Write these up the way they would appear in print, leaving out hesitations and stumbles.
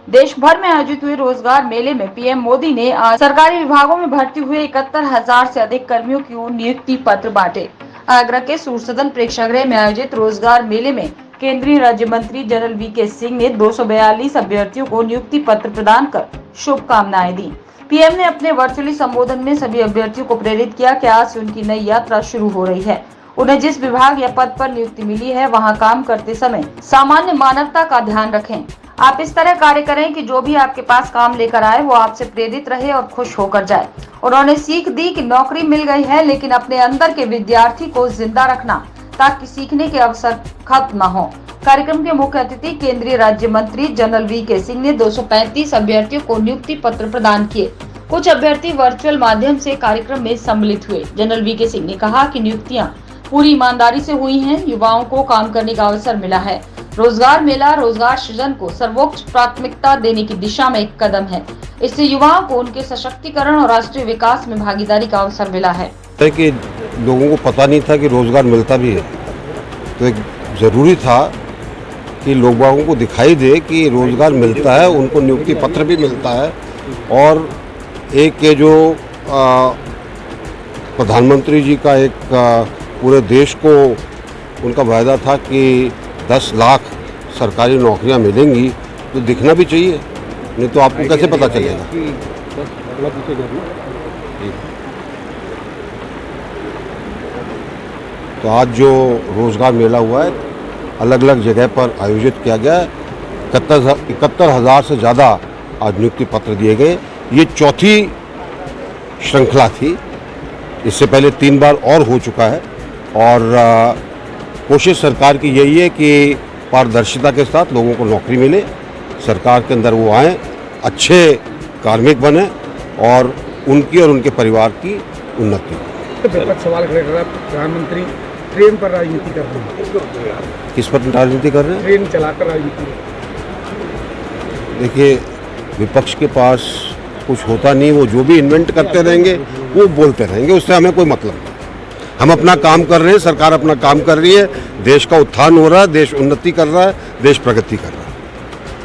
देश भर में आयोजित हुए रोजगार मेले में पीएम मोदी ने आज सरकारी विभागों में भर्ती हुए 71,000 से अधिक कर्मियों को नियुक्ति पत्र बांटे। आगरा के सूरसदन प्रेक्षागृह में आयोजित रोजगार मेले में केंद्रीय राज्य मंत्री जनरल वीके सिंह ने 242 अभ्यर्थियों को नियुक्ति पत्र प्रदान कर शुभकामनाएं दी। पीएम ने अपने वर्चुअली संबोधन में सभी अभ्यर्थियों को प्रेरित किया कि आज से उनकी नई यात्रा शुरू हो रही है। उन्हें जिस विभाग या पद पर नियुक्ति मिली है वहां काम करते समय सामान्य मानवता का ध्यान रखें। आप इस तरह कार्य करें कि जो भी आपके पास काम लेकर आए वो आपसे प्रेरित रहे और खुश होकर जाए। उन्होंने सीख दी कि नौकरी मिल गई है लेकिन अपने अंदर के विद्यार्थी को जिंदा रखना ताकि सीखने के अवसर खत्म न हो। कार्यक्रम के मुख्य अतिथि केंद्रीय राज्य मंत्री जनरल वीके सिंह ने 235 अभ्यर्थियों को नियुक्ति पत्र प्रदान किए। कुछ अभ्यर्थी वर्चुअल माध्यम से कार्यक्रम में सम्मिलित हुए। जनरल वीके सिंह ने कहा कि नियुक्तियां पूरी ईमानदारी से हुई हैं। युवाओं को काम करने का अवसर मिला है। रोजगार मेला रोजगार सृजन को सर्वोच्च प्राथमिकता देने की दिशा में एक कदम है। इससे युवाओं को उनके सशक्तिकरण और राष्ट्रीय विकास में भागीदारी का अवसर मिला है। कि लोगों को पता नहीं था कि रोजगार मिलता भी है, तो एक जरूरी था कि लोगों को दिखाई दे कि रोजगार मिलता है, उनको नियुक्ति पत्र भी मिलता है। और एक ये जो प्रधानमंत्री जी का एक पूरे देश को उनका वायदा था कि 10 लाख सरकारी नौकरियां मिलेंगी, तो दिखना भी चाहिए, नहीं तो आपको कैसे पता चलेगा। तो आज जो रोजगार मेला हुआ है अलग अलग जगह पर आयोजित किया गया है। 71,000 से ज़्यादा आज नियुक्ति पत्र दिए गए। ये चौथी श्रृंखला थी, इससे पहले 3 बार और हो चुका है। और कोशिश सरकार की यही है कि पारदर्शिता के साथ लोगों को नौकरी मिले, सरकार के अंदर वो आएँ, अच्छे कार्मिक बने और उनकी और उनके परिवार की उन्नति हो। सवाल कर रहा प्रधानमंत्री ट्रेन पर राजनीति कर रहे हैं। किस पर राजनीति कर रहे हैं? ट्रेन चलाकर राजनीति। देखिए, विपक्ष के पास कुछ होता नहीं, वो जो भी इन्वेंट करते रहेंगे वो बोलते रहेंगे, उससे हमें कोई मतलब नहीं। हम अपना काम कर रहे हैं, सरकार अपना काम कर रही है, देश का उत्थान हो रहा है, देश उन्नति कर रहा है, देश प्रगति कर रहा है।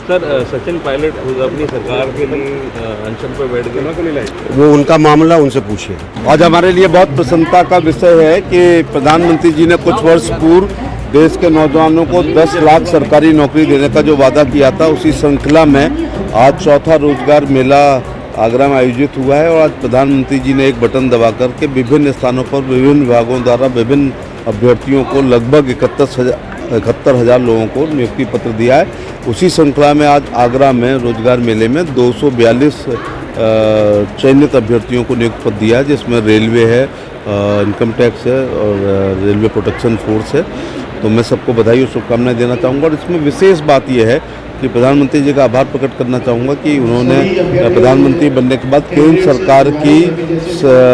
सर, सचिन पायलट अपनी सरकार के लिए अनशन पर बैठ गए, वो उनका मामला, उनसे पूछिए। आज हमारे लिए बहुत प्रसन्नता का विषय है कि प्रधानमंत्री जी ने कुछ वर्ष पूर्व देश के नौजवानों को 10 लाख सरकारी नौकरी देने का जो वादा किया था, उसी श्रृंखला में आज चौथा रोजगार मेला आगरा में आयोजित हुआ है। और आज प्रधानमंत्री जी ने एक बटन दबा करके विभिन्न स्थानों पर विभिन्न विभागों द्वारा विभिन्न अभ्यर्थियों को लगभग 71,000 लोगों को नियुक्ति पत्र दिया है। उसी श्रृंखला में आज आगरा में रोजगार मेले में 242 चयनित अभ्यर्थियों को नियुक्ति पत्र दिया है, जिसमें रेलवे है, इनकम टैक्स है और रेलवे प्रोटेक्शन फोर्स है। तो मैं सबको बधाई और शुभकामनाएं देना चाहूँगा। और इसमें विशेष बात यह है कि प्रधानमंत्री जी का आभार प्रकट करना चाहूँगा कि उन्होंने प्रधानमंत्री बनने के बाद केंद्र सरकार की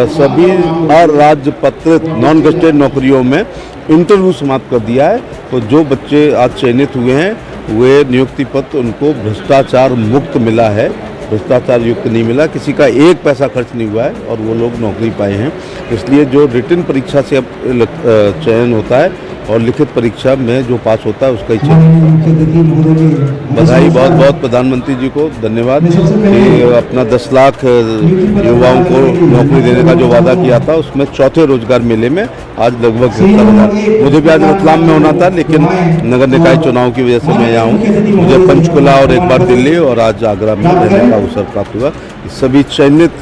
सभी अराजपत्रित नॉन गेजेटेड नौकरियों में इंटरव्यू समाप्त कर दिया है। तो जो बच्चे आज चयनित हुए हैं वे नियुक्ति पत्र उनको भ्रष्टाचार मुक्त मिला है, भ्रष्टाचार युक्त नहीं मिला, किसी का एक पैसा खर्च नहीं हुआ है और वो लोग नौकरी पाए हैं। इसलिए जो रिटन परीक्षा से अब चयन होता है और लिखित परीक्षा में जो पास होता है उसका ही चयन। बधाई बहुत बहुत प्रधानमंत्री जी को, धन्यवाद कि अपना 10 लाख युवाओं को नौकरी देने का जो वादा किया था उसमें चौथे रोजगार मेले में आज लगभग 70,000। मुझे भी आज रतलाम में होना था, लेकिन नगर निकाय चुनाव की वजह से मैं यहाँ हूँ। मुझे पंचकुला और एक बार दिल्ली और आज आगरा में रहने का अवसर प्राप्त हुआ। सभी चयनित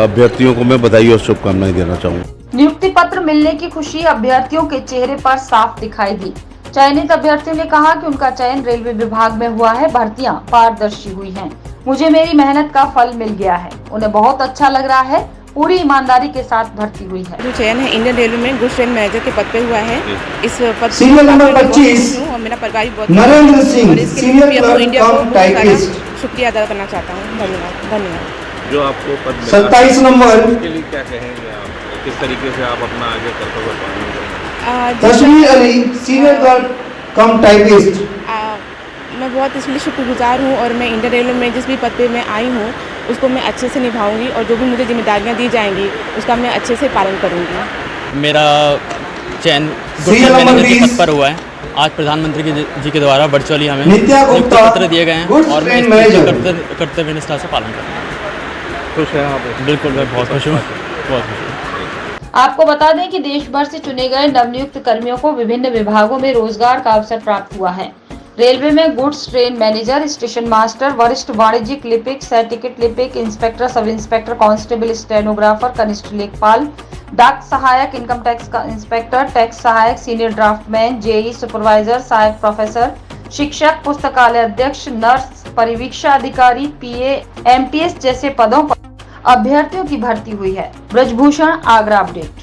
अभ्यर्थियों को मैं बधाई और शुभकामनाएं देना चाहूँगा। नियुक्ति पत्र मिलने की खुशी अभ्यर्थियों के चेहरे पर साफ दिखाई दी। चयनित अभ्यर्थियों ने कहा कि उनका चयन रेलवे विभाग में हुआ है, भर्तियां पारदर्शी हुई हैं। मुझे मेरी मेहनत का फल मिल गया है, उन्हें बहुत अच्छा लग रहा है, पूरी ईमानदारी के साथ भर्ती हुई है। जो चयन है इंडियन रेलवे में गुड्स ट्रेन मैनेजर के पद पे हुआ है। इस पद सीरियल नंबर 25 और मेरा परिवार बहुत नरेंद्र सिंह और इसके लिए इंडिया को शुक्रिया अदा करना चाहता हूँ। धन्यवाद। जो आपको पद 27 नंबर के लिए क्या कहेंगे आप, किस तरीके से आप अपना आगे कर्तव्य पालन करेंगे? तस्वीर अली सीनियर क्लर्क कम टाइपिस्ट। मैं बहुत इसके लिए शुक्रगुजार हूँ और मैं इंडियन रेलवे में जिस भी पद पे मैं आई हूँ उसको मैं अच्छे से निभाऊंगी और जो भी मुझे जिम्मेदारियाँ दी जाएंगी उसका मैं अच्छे से पालन करूँगी। मेरा चयन गुड्स मैनेजर के पद पर हुआ है आज प्रधानमंत्री जी के द्वारा वर्चुअली हमें नित्या नियुक्ति गुप्ता, पत्र दिए गए हैं गुड्स और मैं ट्रेन इसका मैनेजर। कर्तव्य निष्ठा से पालन करूँगा। खुश हैं आप? बिल्कुल, मैं बहुत खुश हूँ, बहुत खुश हूँ। आपको बता दें कि देश भर से चुने गए नवनियुक्त कर्मियों को विभिन्न विभागों में रोजगार का अवसर प्राप्त हुआ है। रेलवे में goods train manager, station master, वरिष्ठ वाणिज्यिक लिपिक, सह टिकट लिपिक, inspector, sub inspector, constable, stenographer, कनिष्ठ लेखपाल, डाक सहायक, इनकम टैक्स का इंस्पेक्टर, टैक्स सहायक, सीनियर ड्राफ्टमैन, जेई सुपरवाइजर, सहायक प्रोफेसर, शिक्षक, पुस्तकालय अध्यक्ष, नर्स, परिवीक्षा अधिकारी, पीए, एमटीएस जैसे पदों पर अभ्यर्थियों की भर्ती हुई है। ब्रजभूषण, आगरा अपडेट।